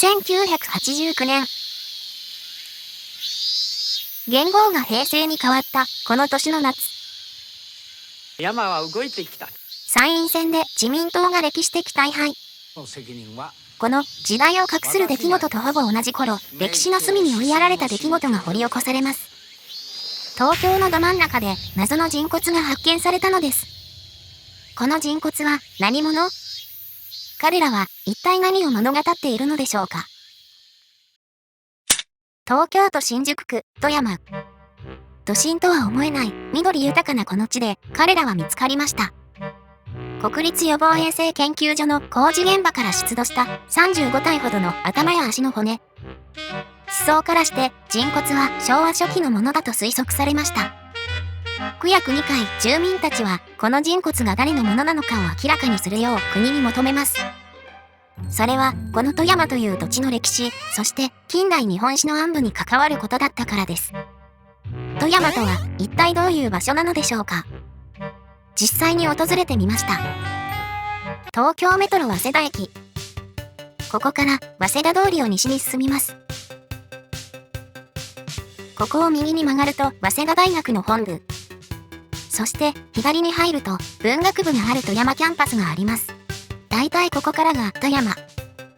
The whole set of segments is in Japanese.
1989年。元号が平成に変わったこの年の夏。山は動いてきた。参院選で自民党が歴史的大敗。この時代を画する出来事とほぼ同じ頃、歴史の隅に追いやられた出来事が掘り起こされます。東京のど真ん中で謎の人骨が発見されたのです。この人骨は何者？彼らは一体何を物語っているのでしょうか。東京都新宿区戸山。都心とは思えない緑豊かなこの地で彼らは見つかりました。国立予防衛生研究所の工事現場から出土した35体ほどの頭や足の骨。思想からして人骨は昭和初期のものだと推測されました。区や区議会、住民たちはこの人骨が誰のものなのかを明らかにするよう国に求めます。それはこの戸山という土地の歴史、そして近代日本史の暗部に関わることだったからです。戸山とは一体どういう場所なのでしょうか。実際に訪れてみました。東京メトロ早稲田駅。ここから早稲田通りを西に進みます。ここを右に曲がると早稲田大学の本部。そして左に入ると文学部がある戸山キャンパスがあります。だいたいここからが戸山。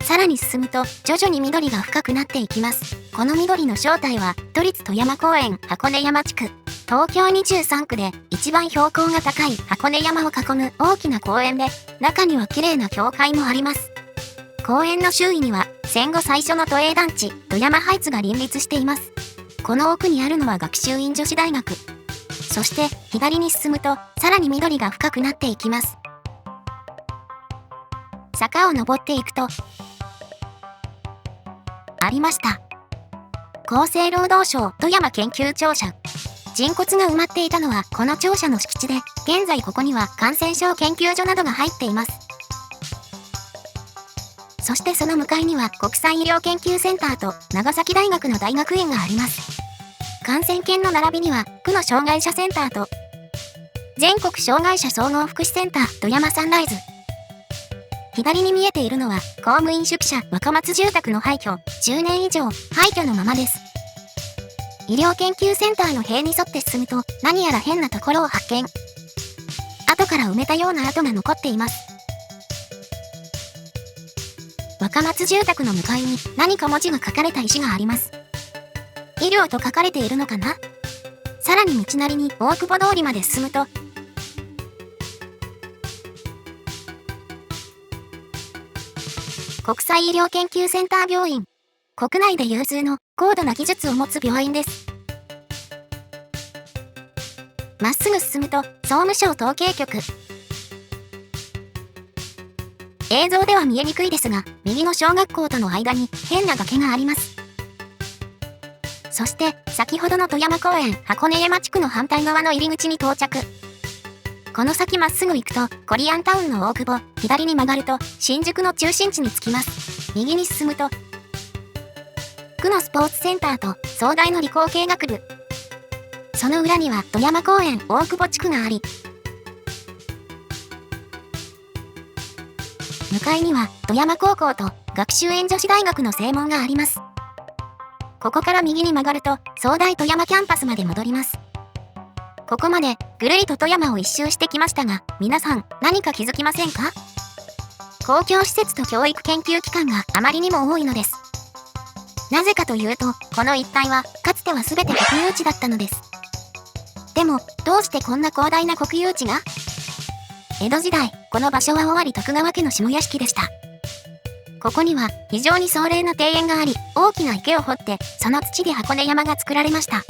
さらに進むと徐々に緑が深くなっていきます。この緑の正体は都立戸山公園箱根山地区。東京23区で一番標高が高い箱根山を囲む大きな公園で、中には綺麗な教会もあります。公園の周囲には戦後最初の都営団地戸山ハイツが林立しています。この奥にあるのは学習院女子大学。そして左に進むとさらに緑が深くなっていきます。坂を登っていくとありました。厚生労働省戸山研究庁舎。人骨が埋まっていたのはこの庁舎の敷地で、現在ここには感染症研究所などが入っています。そしてその向かいには国際医療研究センターと長崎大学の大学院があります。感染研の並びには区の障害者センターと全国障害者総合福祉センター戸山サンライズ。左に見えているのは公務員宿舎若松住宅の廃墟。10年以上廃墟のままです。医療研究センターの塀に沿って進むと何やら変なところを発見。後から埋めたような跡が残っています。若松住宅の向かいに何か文字が書かれた石があります。医療と書かれているのかな。さらに道なりに大久保通りまで進むと国際医療研究センター病院。国内で有数の高度な技術を持つ病院です。まっすぐ進むと総務省統計局。映像では見えにくいですが、右の小学校との間に変な崖があります。そして先ほどの戸山公園箱根山地区の反対側の入り口に到着。この先まっすぐ行くとコリアンタウンの大久保、左に曲がると新宿の中心地に着きます。右に進むと区のスポーツセンターと総大の理工系学部。その裏には戸山公園大久保地区があり、向かいには戸山高校と学習院女子大学の正門があります。ここから右に曲がると総大戸山キャンパスまで戻ります。ここまでぐるりと戸山を一周してきましたが、皆さん何か気づきませんか？公共施設と教育研究機関があまりにも多いのです。なぜかというと、この一帯はかつては全て国有地だったのです。でもどうしてこんな広大な国有地が？江戸時代、この場所は尾張徳川家の下屋敷でした。ここには非常に壮麗な庭園があり、大きな池を掘ってその土で箱根山が作られました。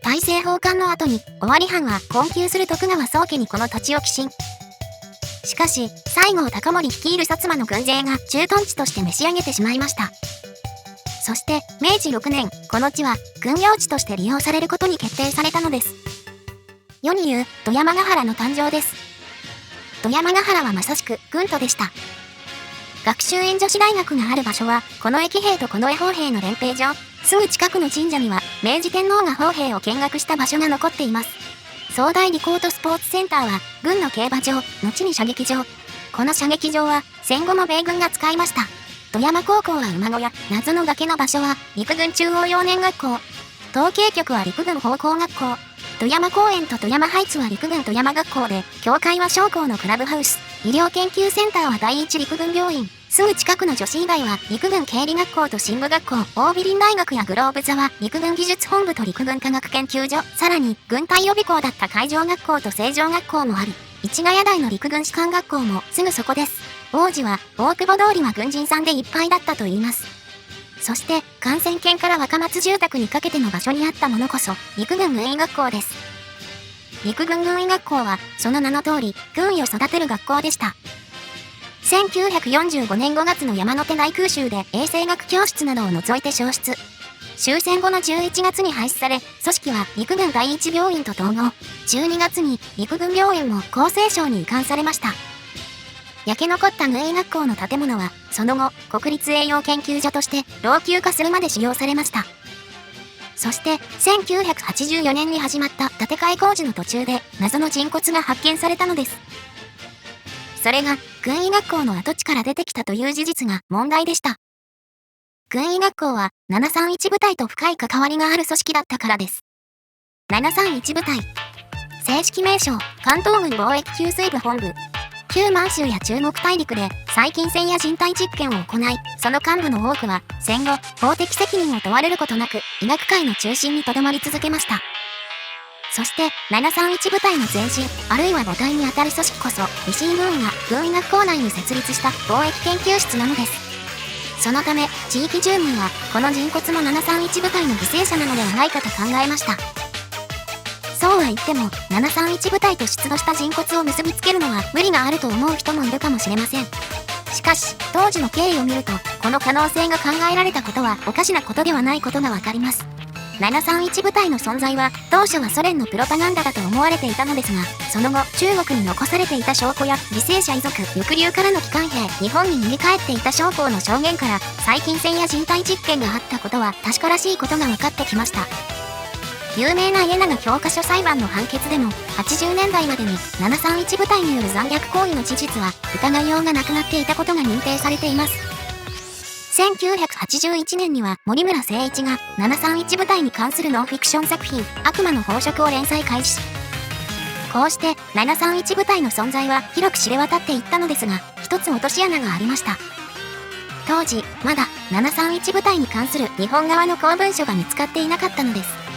大政奉還の後に尾張藩は困窮する徳川宗家にこの土地を寄進。しかし西郷隆盛率いる薩摩の軍勢が駐屯地として召し上げてしまいました。そして明治6年、この地は軍用地として利用されることに決定されたのです。世に言う戸山ヶ原の誕生です。戸山ヶ原はまさしく軍都でした。学習院女子大学がある場所はこの駅兵と近衛砲兵の練兵場。すぐ近くの神社には明治天皇が砲兵を見学した場所が残っています。総大理工とスポーツセンターは軍の競馬場、後に射撃場。この射撃場は戦後も米軍が使いました。富山高校は馬小屋、謎の崖の場所は陸軍中央幼年学校。統計局は陸軍方向学校。富山公園と富山ハイツは陸軍富山学校で、教会は将校のクラブハウス。医療研究センターは第一陸軍病院。すぐ近くの女子医大は陸軍経理学校と新部学校。大美林大学やグローブ座は陸軍技術本部と陸軍科学研究所。さらに、軍隊予備校だった海上学校と成城学校もあり、市ヶ谷大の陸軍士官学校もすぐそこです。王子は、大久保通りは軍人さんでいっぱいだったと言います。そして、感染圏から若松住宅にかけての場所にあったものこそ、陸軍軍医学校です。陸軍軍医学校は、その名の通り、軍医を育てる学校でした。1945年5月の山手大空襲で衛生学教室などを除いて消失。終戦後の11月に廃止され、組織は陸軍第一病院と統合。12月に陸軍病院も厚生省に移管されました。焼け残った軍医学校の建物は、その後、国立栄養研究所として老朽化するまで使用されました。そして、1984年に始まった建て替え工事の途中で、謎の人骨が発見されたのです。それが、軍医学校の跡地から出てきたという事実が問題でした。軍医学校は、731部隊と深い関わりがある組織だったからです。731部隊。正式名称、関東軍貿易給水部本部。旧満州や中国大陸で細菌戦や人体実験を行い、その幹部の多くは戦後、法的責任を問われることなく、医学界の中心に留まり続けました。そして、731部隊の前身、あるいは母体にあたる組織こそ、石井軍医が軍医学校内に設立した貿易研究室なのです。そのため、地域住民は、この人骨も731部隊の犠牲者なのではないかと考えました。そうは言っても、731部隊と出土した人骨を結びつけるのは無理があると思う人もいるかもしれません。しかし、当時の経緯を見ると、この可能性が考えられたことはおかしなことではないことがわかります。731部隊の存在は、当初はソ連のプロパガンダだと思われていたのですが、その後、中国に残されていた証拠や犠牲者遺族、抑留からの帰還兵、日本に逃げ帰っていた将校の証言から、細菌戦や人体実験があったことは確からしいことが分かってきました。有名な家長教科書裁判の判決でも、80年代までに731部隊による残虐行為の事実は疑いようがなくなっていたことが認定されています。1981年には森村誠一が731部隊に関するノンフィクション作品「悪魔の飽食」を連載開始。こうして731部隊の存在は広く知れ渡っていったのですが、一つ落とし穴がありました。当時まだ731部隊に関する日本側の公文書が見つかっていなかったのです。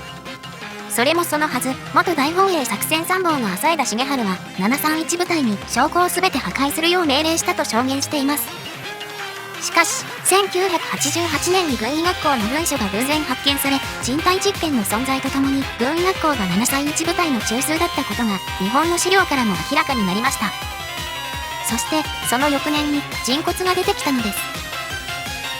それもそのはず、元大本営作戦参謀の浅枝重治は731部隊に証拠を全て破壊するよう命令したと証言しています。しかし、1988年に軍医学校の文書が偶然発見され、人体実験の存在とともに軍医学校が731部隊の中枢だったことが日本の資料からも明らかになりました。そして、その翌年に人骨が出てきたのです。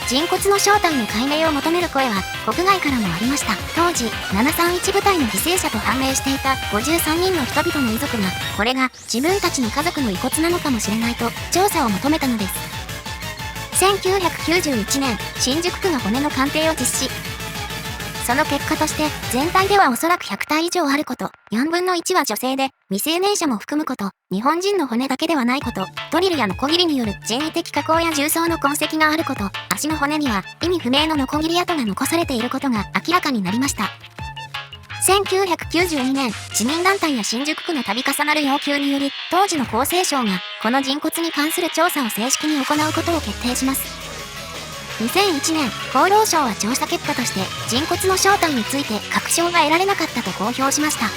人骨の正体の解明を求める声は国外からもありました。当時、731部隊の犠牲者と判明していた53人の人々の遺族が、これが自分たちの家族の遺骨なのかもしれないと調査を求めたのです。1991年、新宿区が骨の鑑定を実施。その結果として、全体ではおそらく100体以上あること、4分の1は女性で、未成年者も含むこと、日本人の骨だけではないこと、ドリルやノコギリによる人為的加工や重装の痕跡があること、足の骨には意味不明のノコギリ跡が残されていることが明らかになりました。1992年、市民団体や新宿区の度重なる要求により、当時の厚生省が、この人骨に関する調査を正式に行うことを決定します。2001年、厚労省は調査結果として、人骨の正体について確証が得られなかったと公表しました。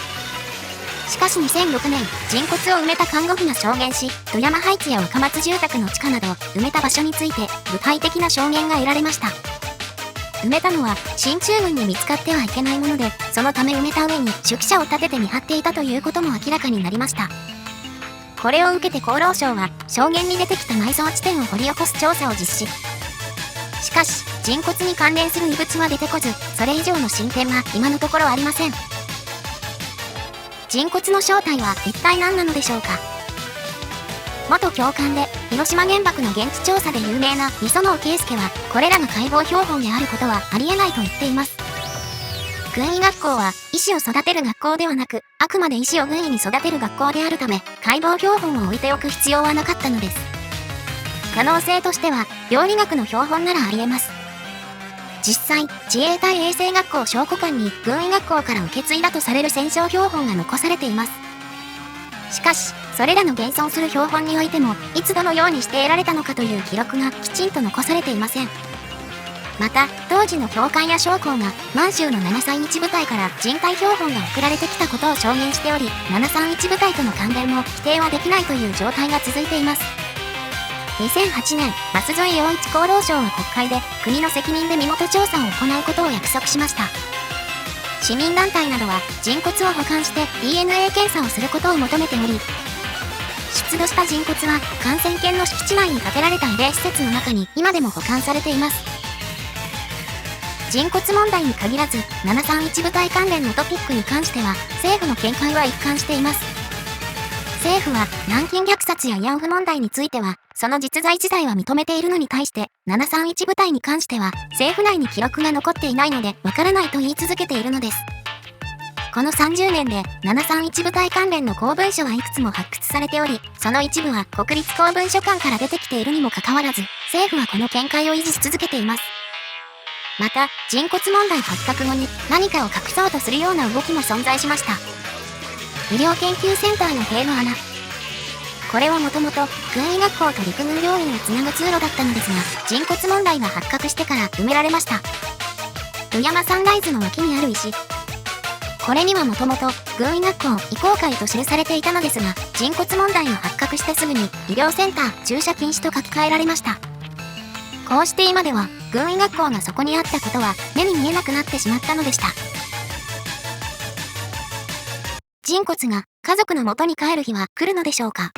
しかし2006年、人骨を埋めた看護婦が証言し、富山ハイツや若松住宅の地下など、埋めた場所について、具体的な証言が得られました。埋めたのは、進駐軍に見つかってはいけないもので、そのため埋めた上に手記者を立てて見張っていたということも明らかになりました。これを受けて厚労省は、証言に出てきた埋葬地点を掘り起こす調査を実施。しかし、人骨に関連する遺物は出てこず、それ以上の進展は今のところありません。人骨の正体は一体何なのでしょうか。元教官で、広島原爆の現地調査で有名な磯野圭介は、これらが解剖標本であることはありえないと言っています。軍医学校は、医師を育てる学校ではなく、あくまで医師を軍医に育てる学校であるため、解剖標本を置いておく必要はなかったのです。可能性としては、病理学の標本ならあり得ます。実際、自衛隊衛生学校証拠館に軍医学校から受け継いだとされる戦傷標本が残されています。しかし、それらの現存する標本においても、いつどのようにして得られたのかという記録がきちんと残されていません。また、当時の教官や将校が、満州の731部隊から人体標本が送られてきたことを証言しており、731部隊との関連も否定はできないという状態が続いています。2008年、舛添洋一厚労省は国会で、国の責任で身元調査を行うことを約束しました。市民団体などは、人骨を保管して DNA 検査をすることを求めており、出土した人骨は、感染研の敷地内に建てられた慰霊施設の中に今でも保管されています。人骨問題に限らず、731部隊関連のトピックに関しては、政府の見解は一貫しています。政府は、南京虐殺や慰安婦問題については、その実在自体は認めているのに対して、731部隊に関しては、政府内に記録が残っていないので、わからないと言い続けているのです。この30年で、731部隊関連の公文書はいくつも発掘されており、その一部は国立公文書館から出てきているにもかかわらず、政府はこの見解を維持し続けています。また、人骨問題発覚後に何かを隠そうとするような動きも存在しました。医療研究センターの塀の穴。これはもともと軍医学校と陸軍病院をつなぐ通路だったのですが、人骨問題が発覚してから埋められました。富山サンライズの脇にある石。これにはもともと軍医学校移行会と記されていたのですが、人骨問題が発覚してすぐに医療センター駐車禁止と書き換えられました。こうして今では軍医学校がそこにあったことは目に見えなくなってしまったのでした。人骨が家族の元に帰る日は来るのでしょうか。